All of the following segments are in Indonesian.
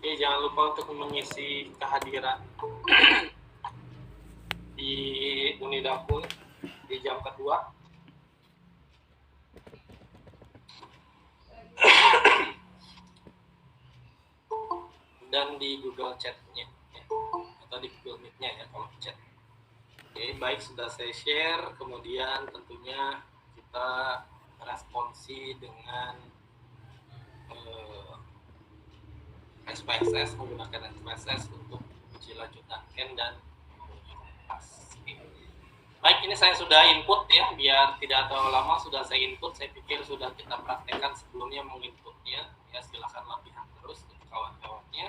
Oke, jangan lupa untuk mengisi kehadiran di Unidapur di jam kedua. Dan di Google Chat-nya ya, atau di Google Meet-nya ya kalau chat. Oke, baik, sudah saya share. Kemudian tentunya kita responsi dengan SPSS, menggunakan SPSS untuk uji lanjut Duncan dan baik, ini saya sudah input ya, biar tidak terlalu lama sudah saya input. Saya pikir sudah kita praktekkan sebelumnya menginputnya ya, silakan latihan terus untuk kawan-kawannya.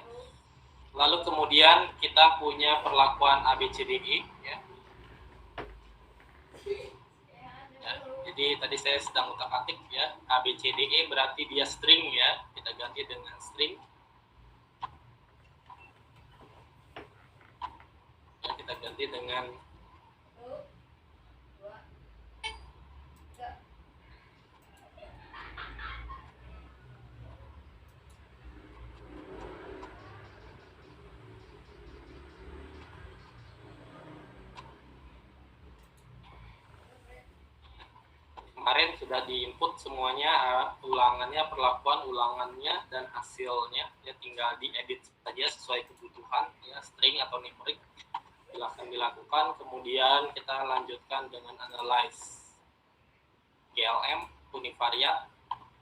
Lalu kemudian kita punya perlakuan ABCDE ya. Jadi tadi saya sedang utak-atik ya, ABCDE berarti dia string ya, kita ganti dengan string. Ya, kita ganti dengan kemarin sudah diinput semuanya, ulangannya, perlakuan ulangannya dan hasilnya ya, tinggal diedit saja sesuai kebutuhan ya, string atau numeric silahkan dilakukan. Kemudian kita lanjutkan dengan analyze GLM univariat,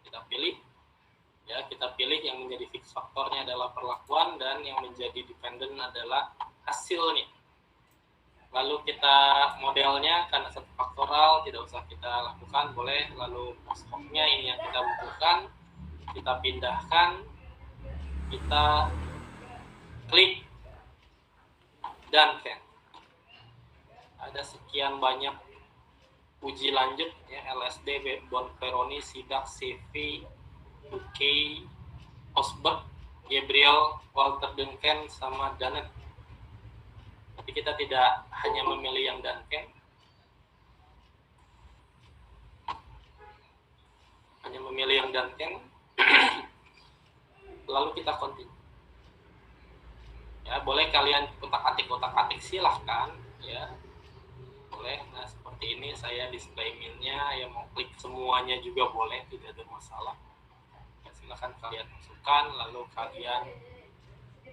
kita pilih ya, kita pilih yang menjadi fix faktornya adalah perlakuan dan yang menjadi dependent adalah hasilnya. Lalu kita modelnya karena satu faktoral tidak usah kita lakukan, boleh. Lalu post-hoc-nya ini yang kita butuhkan, kita pindahkan, kita klik dan can. Ada sekian banyak uji lanjut ya, LSD, Bonferroni, Sidak, CV, UK, Osberg, Gabriel, Walter Duncan, sama Dennett. Tapi kita tidak hanya memilih yang Duncan, hanya memilih yang Duncan, lalu kita continue. Ya, boleh kalian otak-atik silahkan ya, boleh. Nah, seperti ini saya display min-nya, yang mau klik semuanya juga boleh, tidak ada masalah ya, silahkan kalian masukkan lalu kalian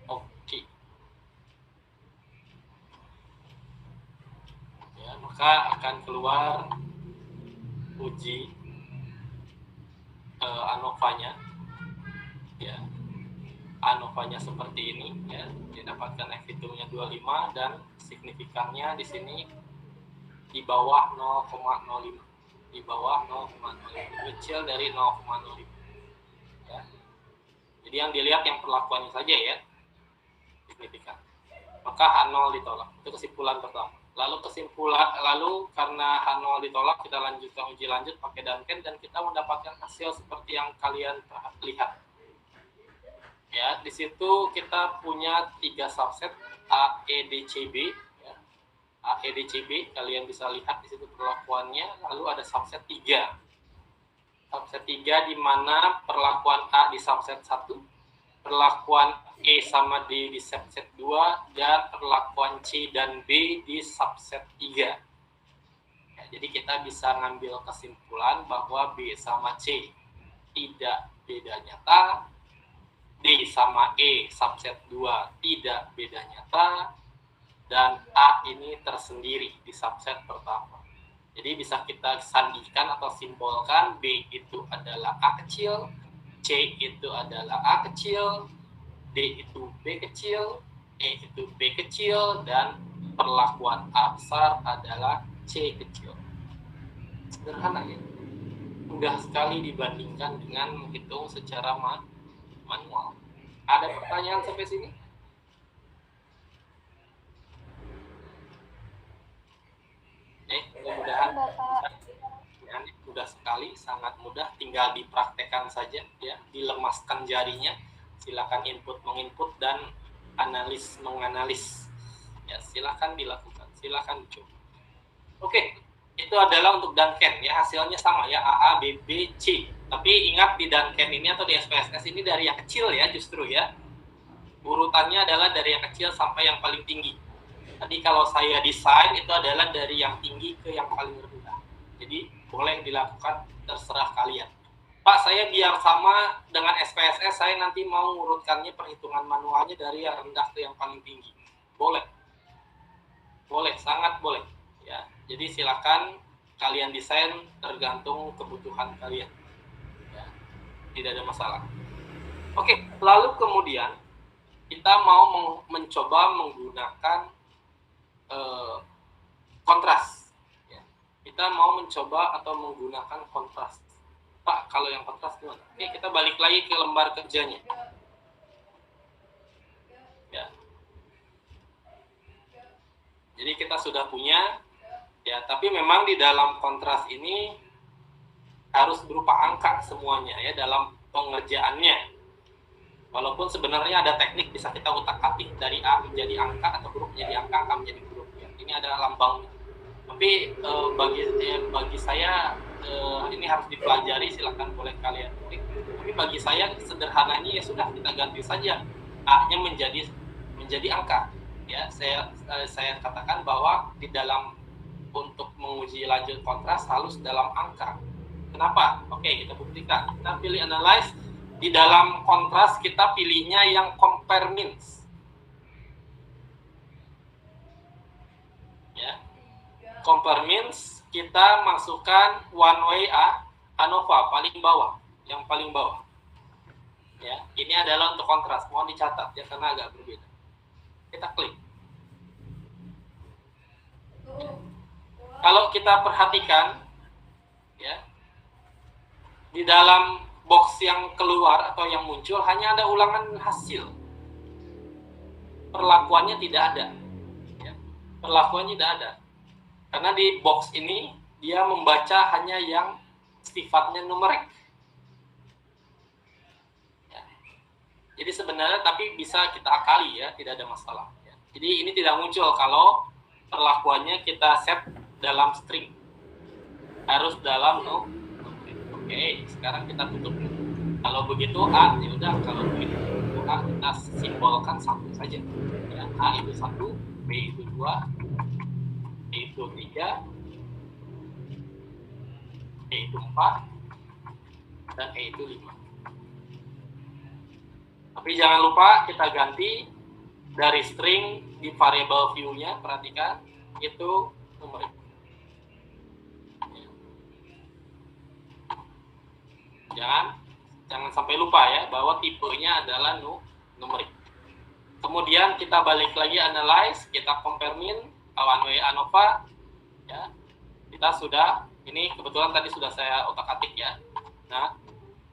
oke. Ya, maka akan keluar uji ANOVA-nya ya, ANOVA-nya seperti ini ya, didapatkan F-nya 25 dan signifikannya di sini di bawah 0,05, di bawah 0,05, kecil dari 0,05 ya. Jadi yang dilihat yang perlakuannya saja ya, signifikan, maka H0 ditolak. Itu kesimpulan pertama. Lalu karena H0 ditolak, kita lanjutkan uji lanjut pakai Duncan dan kita mendapatkan hasil seperti yang kalian lihat. Ya, di situ kita punya 3 subset A, E, D, C, B. Ya. A, E, D, C, B, kalian bisa lihat di situ perlakuannya. Lalu ada subset 3. Subset 3 di mana perlakuan A di subset 1, perlakuan E sama D di subset 2, dan perlakuan C dan B di subset 3. Ya, jadi kita bisa ngambil kesimpulan bahwa B sama C tidak beda nyata, D sama E subset 2 tidak beda nyata, dan A ini tersendiri di subset pertama. Jadi bisa kita sandikan atau simbolkan, B itu adalah A kecil, C itu adalah A kecil, D itu B kecil, E itu B kecil, dan perlakuan A besar adalah C kecil. Sederhana ya, mudah sekali dibandingkan dengan menghitung secara manual. Ada pertanyaan sampai sini? Mudah-mudahan ya, mudah sekali, sangat mudah, tinggal dipraktekkan saja ya, dilemaskan jarinya, silakan input menginput dan analis menganalisis Ya, silakan dilakukan, silakan dicoba. Oke, itu adalah untuk Duncan ya, hasilnya sama ya, AA, BB, C. Tapi ingat di Duncan ini atau di SPSS ini dari yang kecil ya justru ya. Urutannya adalah dari yang kecil sampai yang paling tinggi. Tadi kalau saya desain itu adalah dari yang tinggi ke yang paling rendah. Jadi boleh dilakukan, terserah kalian. Pak, saya biar sama dengan SPSS, saya nanti mau urutkannya perhitungan manualnya dari yang rendah ke yang paling tinggi. Boleh. Boleh, sangat boleh. Ya, jadi silakan kalian desain tergantung kebutuhan kalian. Ya, tidak ada masalah. Oke, lalu kemudian kita mau mencoba menggunakan kontras. Ya. Kita mau mencoba atau menggunakan kontras. Pak, kalau yang kontras gimana? Oke, kita balik lagi ke lembar kerjanya. Ya. Jadi kita sudah punya, ya, tapi memang di dalam kontras ini harus berupa angka semuanya ya dalam pengerjaannya. Walaupun sebenarnya ada teknik bisa kita utak-atik dari A menjadi angka atau huruf menjadi angka menjadi huruf. Ya. Ini adalah lambangnya. Tapi bagi saya ini harus dipelajari, silakan boleh kalian klik. Tapi bagi saya sederhananya ya sudah kita ganti saja A-nya menjadi angka. Ya, saya katakan bahwa di dalam untuk menguji lanjut kontras harus dalam angka. Kenapa? Oke, kita buktikan. Kita pilih analyze. Di dalam kontras kita pilihnya yang compare means. Ya. Compare means kita masukkan one way ANOVA paling bawah, yang paling bawah. Ya, ini adalah untuk kontras. Mohon dicatat ya karena agak berbeda. Kita klik. Ya. Kalau kita perhatikan ya, di dalam box yang keluar atau yang muncul hanya ada ulangan hasil. Perlakuannya tidak ada. Ya. Perlakuannya tidak ada. Karena di box ini dia membaca hanya yang sifatnya numerik. Ya. Jadi sebenarnya tapi bisa kita akali ya, tidak ada masalah. Ya. Jadi ini tidak muncul kalau perlakuannya kita set dalam string. Harus dalam numerik. Oke, sekarang kita tutup. Kalau begitu A, ya udah. Kalau begitu A kita simbolkan satu saja. Ya, A itu 1, B itu 2, E itu 3, E itu 4, dan E itu 5. Tapi jangan lupa kita ganti dari string di variable view-nya, perhatikan itu numerik. Jangan sampai lupa ya bahwa tipenya adalah numerik. Kemudian kita balik lagi analyze, kita compare min, one way ANOVA ya. Kita sudah, ini kebetulan tadi sudah saya otak-atik ya. Nah,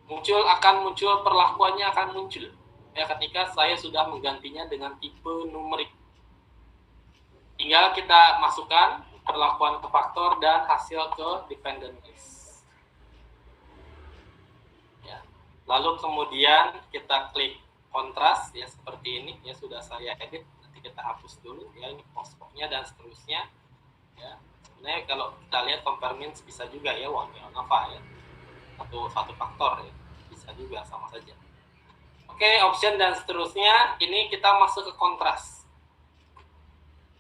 akan muncul perlakuannya akan muncul ya ketika saya sudah menggantinya dengan tipe numerik. Tinggal kita masukkan perlakuan ke faktor dan hasil ke dependent list. Lalu kemudian kita klik kontras ya seperti ini ya, sudah saya edit, nanti kita hapus dulu ya ini post-nya dan seterusnya ya. Sebenarnya kalau kita lihat compare means bisa juga ya one way ANOVA ya, satu faktor ya, bisa juga sama saja. Oke, option dan seterusnya ini kita masuk ke kontras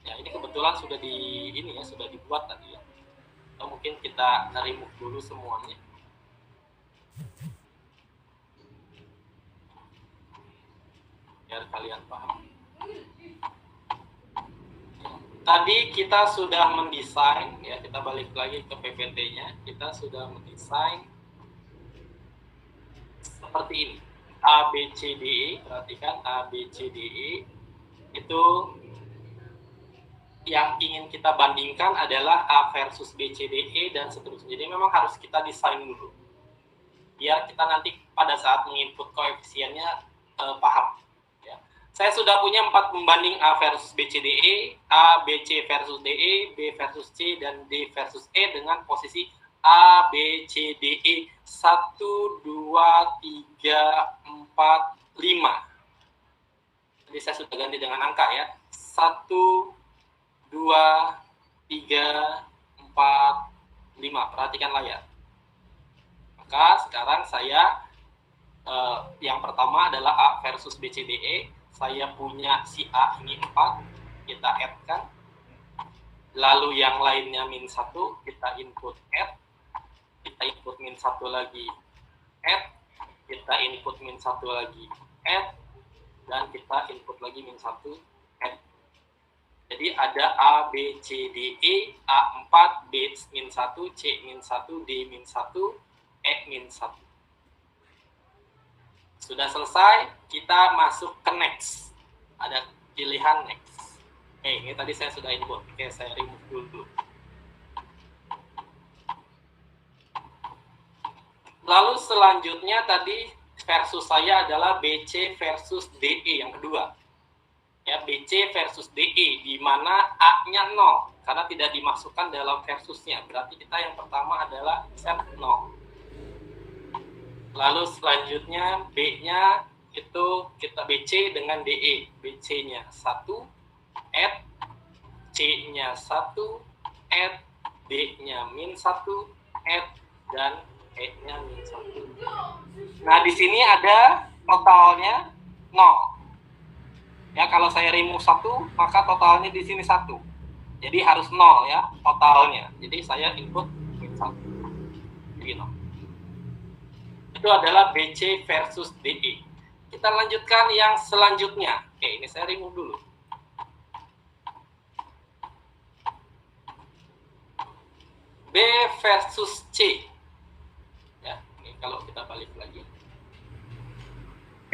ya. Ini kebetulan sudah sudah dibuat tadi ya, atau mungkin kita remove dulu semuanya. Biar kalian paham. Tadi kita sudah mendesain ya, kita balik lagi ke PPT-nya. Kita sudah mendesain seperti ini. A, B, C, D, E. Perhatikan A, B, C, D, E. Itu yang ingin kita bandingkan adalah A versus B, C, D, E dan seterusnya. Jadi memang harus kita desain dulu. Biar kita nanti pada saat menginput koefisiennya paham. Saya sudah punya 4 pembanding A versus B, C, D, E, A, B, C versus D, E, B versus C, dan D versus E dengan posisi A, B, C, D, E 1, 2, 3, 4, 5. Jadi saya sudah ganti dengan angka ya. 1, 2, 3, 4, 5. Perhatikan layar. Maka sekarang saya yang pertama adalah A versus B, C, D, E. Saya punya si A ini 4, kita add-kan. Lalu yang lainnya min 1, kita input add. Kita input min 1 lagi add. Kita input min 1 lagi add. Dan kita input lagi min 1 add. Jadi ada A, B, C, D, E, A4, B min 1, C min 1, D min 1, E min 1. Sudah selesai, kita masuk ke next. Ada pilihan next. Ini tadi saya sudah input. Oke, saya remove dulu. Lalu selanjutnya tadi versus saya adalah BC versus DE yang kedua. Ya, BC versus DE, di mana A-nya 0, karena tidak dimasukkan dalam versusnya. Berarti kita yang pertama adalah set 0. Lalu selanjutnya B-nya itu kita BC dengan DE. BC-nya 1, add, C-nya 1, add, D-nya min 1, add, dan E-nya min 1. Nah, di sini ada totalnya 0. Ya, kalau saya remove 1, maka totalnya di sini 1. Jadi harus 0 ya, totalnya. Jadi saya input min 1. Jadi 0. Itu adalah BC versus DE. Kita lanjutkan yang selanjutnya. Oke, ini saya remove dulu. B versus C. Ya, ini kalau kita balik lagi. B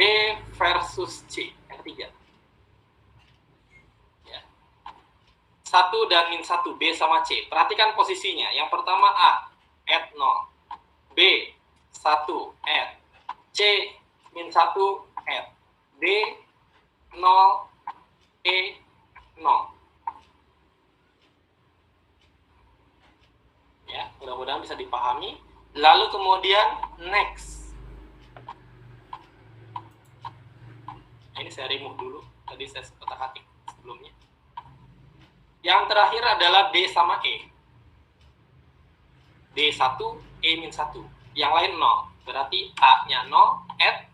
versus C. Yang ketiga. Ya. 1 dan min 1, B sama C. Perhatikan posisinya. Yang pertama A, add 0. B, 1, add. C, min 1, add. D, 0, E, 0. Ya, mudah-mudahan bisa dipahami. Lalu kemudian next. Nah, ini saya remove dulu. Tadi saya kotak-atik sebelumnya. Yang terakhir adalah D sama E. D1, E min 1. Yang lain 0. Berarti A-nya 0, add.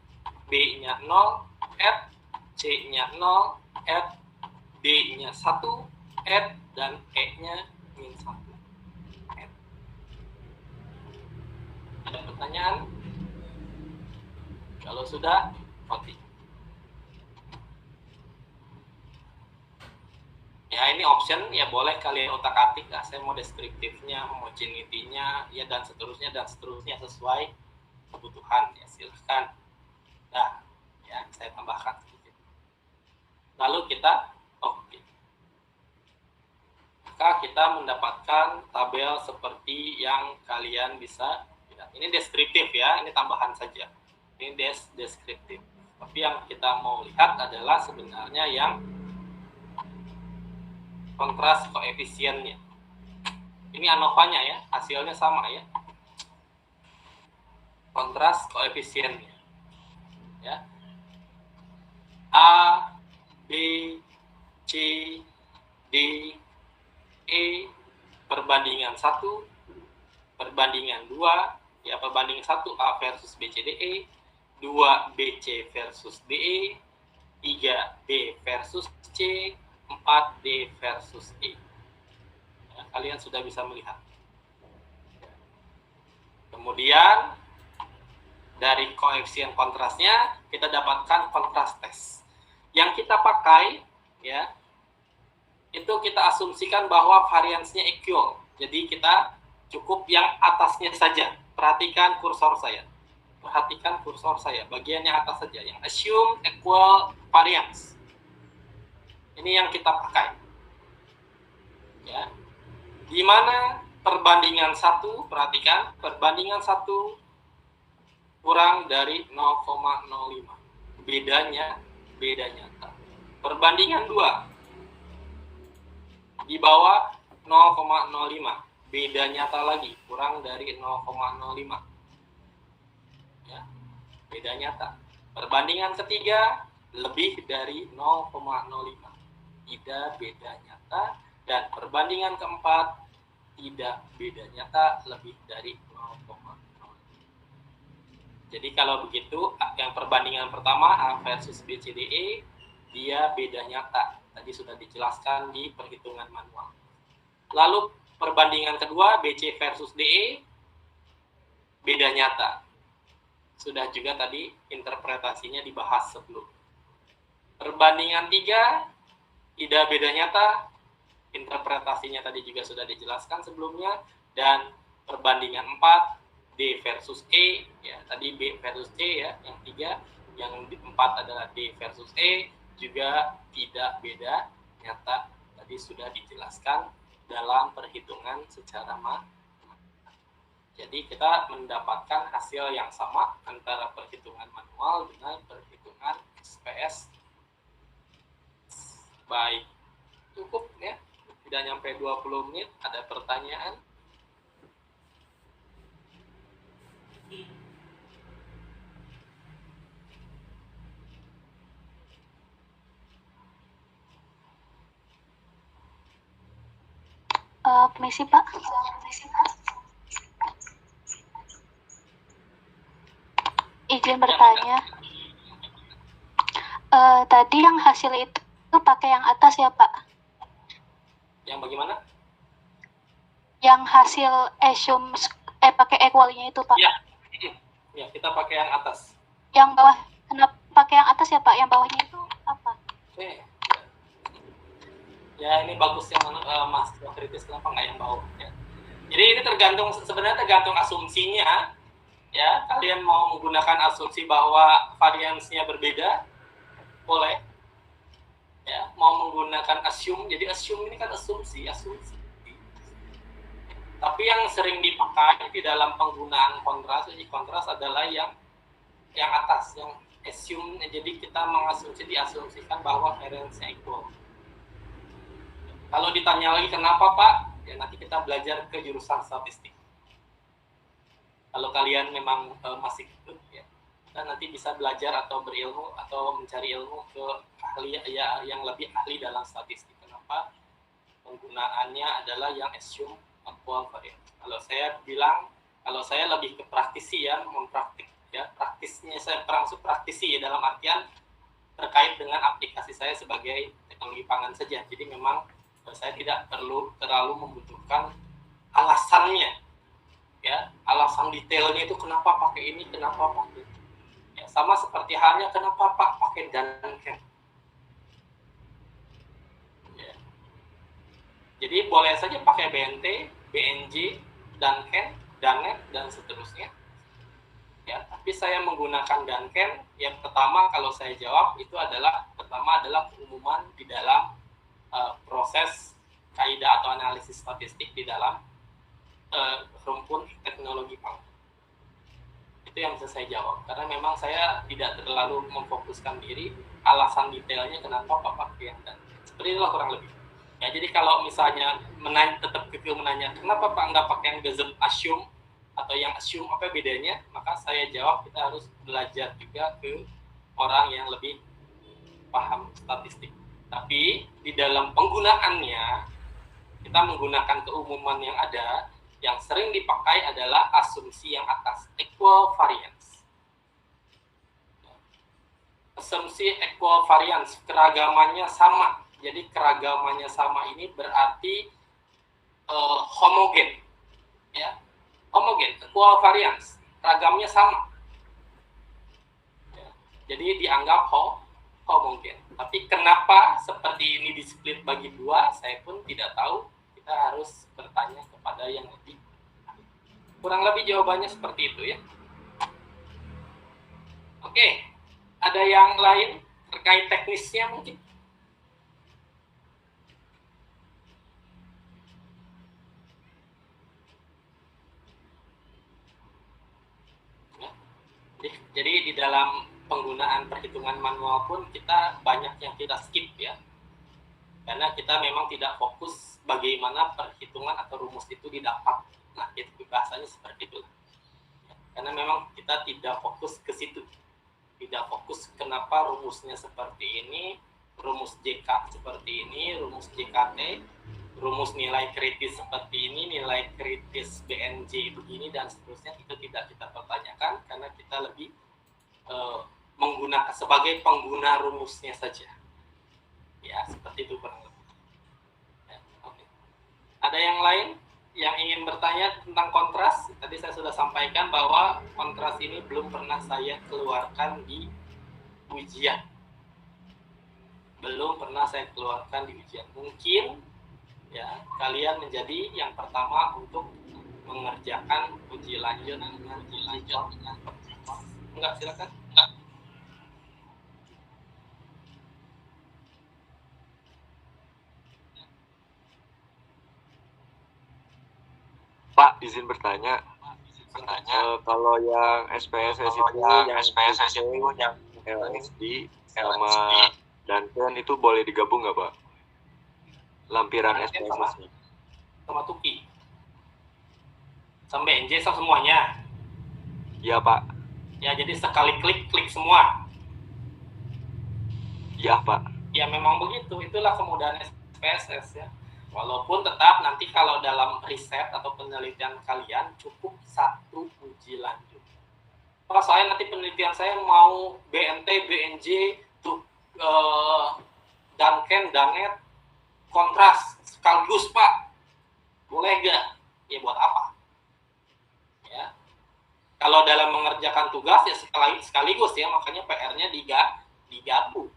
B-nya 0, add. C-nya 0, add. D-nya 1, add. Dan E-nya min 1. Add. Ada pertanyaan? Kalau sudah, voting. Ya, ini option, ya boleh kalian otak-atik. Nah, saya mau deskriptifnya, homogeneity-nya, ya dan seterusnya sesuai kebutuhan. Ya, silahkan. Nah, ya saya tambahkan sedikit. Lalu kita oke. Maka kita mendapatkan tabel seperti yang kalian bisa lihat. Ini deskriptif ya, ini tambahan saja. Ini deskriptif. Tapi yang kita mau lihat adalah sebenarnya yang kontras koefisiennya. Ini ANOVA-nya ya, hasilnya sama ya. Kontras koefisiennya. Ya. A, B, C, D, E perbandingan 1, perbandingan 2, ya perbandingan 1 A versus B, C, D, E, 2 B, C versus D, E, 3 D versus C, 4 D versus E. Ya, kalian sudah bisa melihat. Kemudian dari koefisien kontrasnya kita dapatkan kontras tes. Yang kita pakai ya itu kita asumsikan bahwa variansnya equal. Jadi kita cukup yang atasnya saja. Perhatikan kursor saya. Perhatikan kursor saya, bagian yang atas saja yang assume equal variance. Ini yang kita pakai. Ya. Di mana perbandingan 1, perhatikan, perbandingan 1 kurang dari 0,05. Bedanya nyata. Perbandingan 2 di bawah 0,05. Beda nyata lagi, kurang dari 0,05. Ya. Beda nyata. Perbandingan ketiga lebih dari 0,05. Tidak beda nyata. dan perbandingan keempat tidak beda nyata lebih dari 0,0. Jadi kalau begitu, yang perbandingan pertama A versus B, C, D, E, dia beda nyata. Tadi sudah dijelaskan di perhitungan manual. Lalu perbandingan kedua, B, C versus D, E, beda nyata. Sudah juga tadi interpretasinya dibahas sebelum. Perbandingan 3, tidak beda nyata. Interpretasinya tadi juga sudah dijelaskan sebelumnya. Dan perbandingan 4, D versus E, ya tadi B versus C ya, yang 3, yang 4 adalah D versus E, juga tidak beda nyata. Tadi sudah dijelaskan dalam perhitungan secara matematika. Jadi kita mendapatkan hasil yang sama antara perhitungan manual dengan perhitungan SPS. Baik, cukup ya, tidak nyampe 20 menit. Ada pertanyaan? Permisi Pak. Izin bertanya. Tadi yang hasil itu pakai yang atas ya Pak? Yang bagaimana? Yang hasil assume pakai equalnya itu Pak? Ya, kita pakai yang atas. Yang bawah, kenapa pakai yang atas ya Pak? Yang bawahnya itu apa? Oke. Ya ini bagus yang Mas kritis, kenapa nggak yang bawah ya. Jadi ini sebenarnya tergantung asumsinya ya. Kalian mau menggunakan asumsi bahwa variansnya berbeda, boleh ya. Mau menggunakan assume, jadi assume ini kan asumsi. Tapi yang sering dipakai di dalam penggunaan kontras adalah yang atas, yang assume. Jadi kita diasumsikan bahwa variance-nya equal. Kalau ditanya lagi kenapa Pak, ya nanti kita belajar ke jurusan statistik. Kalau kalian memang masih ikut ya, kita nanti bisa belajar atau berilmu atau mencari ilmu ke ahli ya, yang lebih ahli dalam statistik. Kenapa penggunaannya adalah yang assume equal variance. Kalau saya lebih ke praktisi ya, mempraktik ya, praktisnya saya termasuk praktisi ya, dalam artian terkait dengan aplikasi saya sebagai teknologi pangan saja. Jadi memang saya tidak perlu terlalu membutuhkan alasannya ya, alasan detailnya itu kenapa pakai ini, kenapa pakai itu ya, sama seperti halnya kenapa Pak pakai Duncan ya. Jadi boleh saja pakai BNT, BNJ, Duncan, Danet, dan seterusnya ya, tapi saya menggunakan Duncan. Yang pertama kalau saya jawab itu adalah keumuman di dalam proses kaidah atau analisis statistik di dalam rumpun teknologi pangan. Itu yang bisa saya jawab, karena memang saya tidak terlalu memfokuskan diri alasan detailnya kenapa Pak pakai yang dan seperti itulah kurang lebih ya. Jadi kalau misalnya tetap menanya kenapa Pak nggak pakai yang doesn't assume atau yang assume, apa bedanya, maka saya jawab kita harus belajar juga ke orang yang lebih paham statistik. Tapi di dalam penggunaannya kita menggunakan keumuman yang ada. Yang sering dipakai adalah asumsi yang atas, equal variance. Asumsi equal variance, keragamannya sama. Jadi keragamannya sama ini berarti homogen ya. Homogen, equal variance, ragamnya sama ya. Jadi dianggap homogen. Tapi kenapa seperti ini di-split bagi dua, saya pun tidak tahu. Kita harus bertanya kepada yang lebih. Kurang lebih jawabannya seperti itu ya. Oke, ada yang lain terkait teknisnya mungkin? Ya. Jadi di dalam penggunaan perhitungan manual pun kita banyak yang kita skip ya, karena kita memang tidak fokus bagaimana perhitungan atau rumus itu didapat. Nah, itu bahasanya seperti itu. Karena memang kita tidak fokus ke situ, tidak fokus kenapa rumusnya seperti ini, rumus JK seperti ini, rumus JKT, rumus nilai kritis seperti ini, nilai kritis BNJ begini dan seterusnya, itu tidak kita pertanyakan karena kita lebih menggunakan sebagai pengguna rumusnya saja. Ya, seperti itu kurang lebih. Ya, okay. Ada yang lain yang ingin bertanya tentang kontras? Tadi saya sudah sampaikan bahwa kontras ini belum pernah saya keluarkan di ujian. Belum pernah saya keluarkan di ujian. Mungkin ya kalian menjadi yang pertama untuk mengerjakan uji lanjut dengan enggak, silakan. Enggak. Pak, izin bertanya. Kalau yang SPSS itu yang LSD sama Duncan itu boleh digabung nggak, Pak? Lampiran SPSS-nya. Sama Tuki. Sama BNJ sama semuanya. Iya, Pak. Ya, jadi sekali klik semua. Iya, Pak. Ya, memang begitu. Itulah kemudahan SPSS ya. Walaupun tetap nanti kalau dalam riset atau penelitian kalian cukup satu uji lanjut. Pak, saya nanti penelitian saya mau BNT, BNJ, Duncan, Danet, kontras sekaligus, Pak. Boleh nggak? Ya buat apa? Ya. Kalau dalam mengerjakan tugas ya sekaligus ya, makanya PR-nya digabung.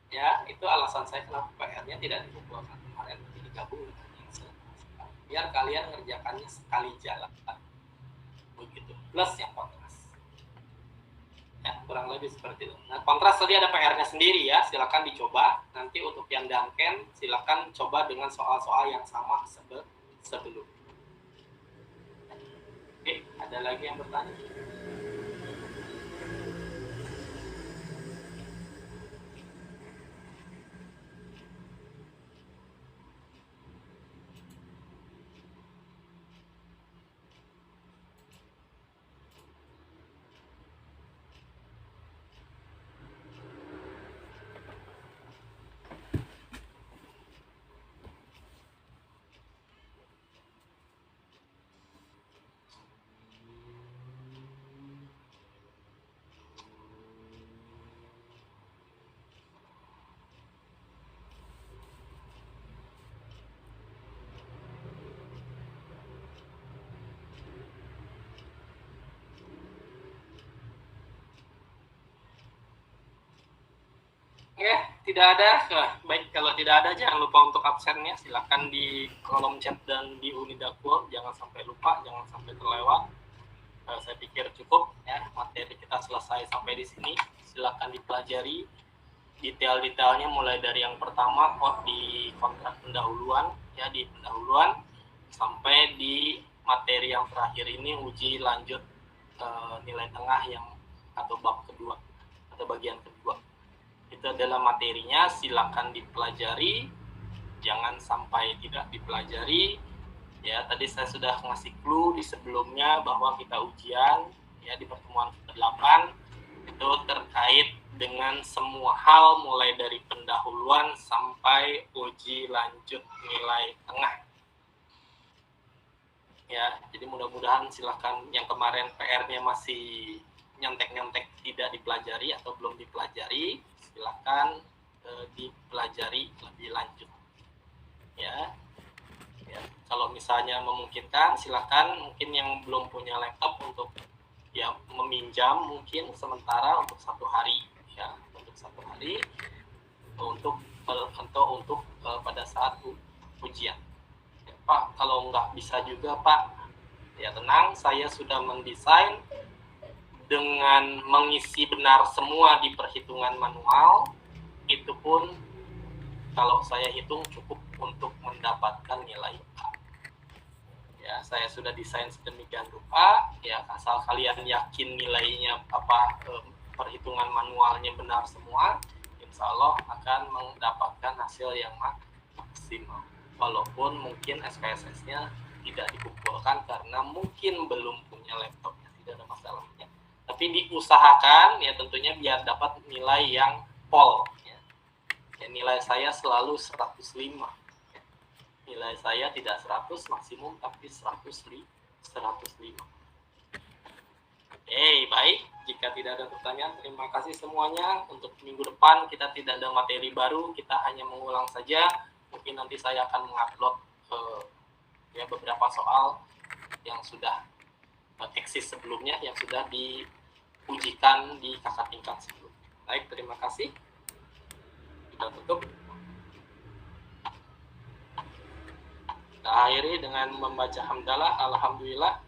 Ya, itu alasan saya kenapa PR-nya tidak dikumpulkan kemarin, digabung dengan yang sekarang. Biar kalian ngerjakannya sekali jalan. Begitu. Plus yang kontras. Ya, kurang lebih seperti itu. Nah, kontras tadi ada PR-nya sendiri ya, silakan dicoba. Nanti untuk yang Duncan, silakan coba dengan soal-soal yang sama sebelum. Oke, ada lagi yang bertanya? Tidak ada. Baik, kalau tidak ada jangan lupa untuk absennya, silakan di kolom chat dan di Unidakul, jangan sampai lupa, jangan sampai terlewat. Saya pikir cukup ya, materi kita selesai sampai di sini. Silakan dipelajari detail-detailnya mulai dari yang pertama di kontrak pendahuluan ya, di pendahuluan sampai di materi yang terakhir ini uji lanjut nilai tengah yang atau bab kedua atau bagian kedua. Itu adalah materinya, silakan dipelajari, jangan sampai tidak dipelajari. Ya, tadi saya sudah ngasih clue di sebelumnya bahwa kita ujian ya di pertemuan ke-8 itu terkait dengan semua hal mulai dari pendahuluan sampai uji lanjut nilai tengah. Ya, jadi mudah-mudahan silakan yang kemarin PR-nya masih nyontek-nyontek tidak dipelajari atau belum dipelajari, silakan dipelajari lebih lanjut. Ya. Ya, kalau misalnya memungkinkan, silakan mungkin yang belum punya laptop untuk ya meminjam mungkin sementara untuk 1 hari ya, untuk 1 hari untuk pada saat ujian. Ya, Pak, kalau nggak bisa juga Pak, ya tenang, saya sudah mendesain dengan mengisi benar semua di perhitungan manual, itu pun kalau saya hitung cukup untuk mendapatkan nilai A. Ya, saya sudah desain sedemikian rupa, ya asal kalian yakin nilainya perhitungan manualnya benar semua, insya Allah akan mendapatkan hasil yang maksimal. Walaupun mungkin SPSS-nya tidak dikumpulkan karena mungkin belum punya laptopnya, tidak ada masalahnya. Tapi diusahakan ya tentunya biar dapat nilai yang pol. Ya, nilai saya selalu 105. Ya. Nilai saya tidak 100 maksimum, tapi 105. Oke, baik. Jika tidak ada pertanyaan, terima kasih semuanya. Untuk minggu depan kita tidak ada materi baru, kita hanya mengulang saja. Mungkin nanti saya akan mengupload beberapa soal yang sudah eksis sebelumnya, yang sudah diujikan di kakak tingkat sebelumnya. Baik, terima kasih. Kita tutup. Kita akhiri dengan membaca hamdalah. Alhamdulillah.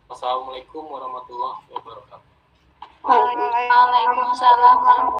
Wassalamualaikum warahmatullahi wabarakatuh. Waalaikumsalam.